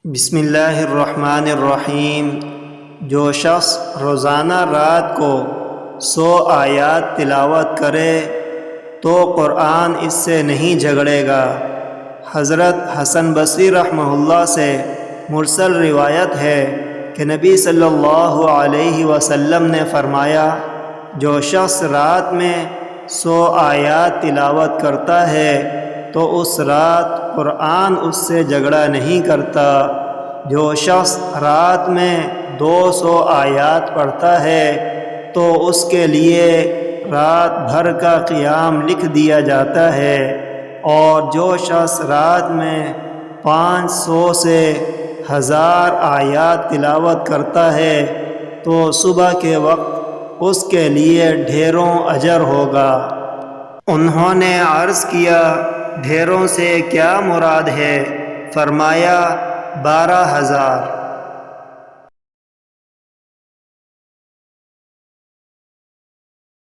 بسم اللہ الرحمن الرحیم۔ جو شخص روزانہ رات کو 100 آیات تلاوت کرے تو قرآن اس سے نہیں جھگڑے گا۔ حضرت حسن بصری رحمہ اللہ سے مرسل روایت ہے کہ نبی صلی اللہ علیہ وسلم نے فرمایا، جو شخص رات میں 100 آیات تلاوت کرتا ہے تو اس رات قرآن اس سے جھگڑا نہیں کرتا۔ جو شخص رات میں 200 آیات پڑھتا ہے تو اس کے لیے رات بھر کا قیام لکھ دیا جاتا ہے، اور جو شخص رات میں 500 سے 1000 آیات تلاوت کرتا ہے تو صبح کے وقت اس کے لیے ڈھیروں اجر ہوگا۔ انہوں نے عرض کیا، ڈھیروں سے کیا مراد ہے؟ فرمایا 12000۔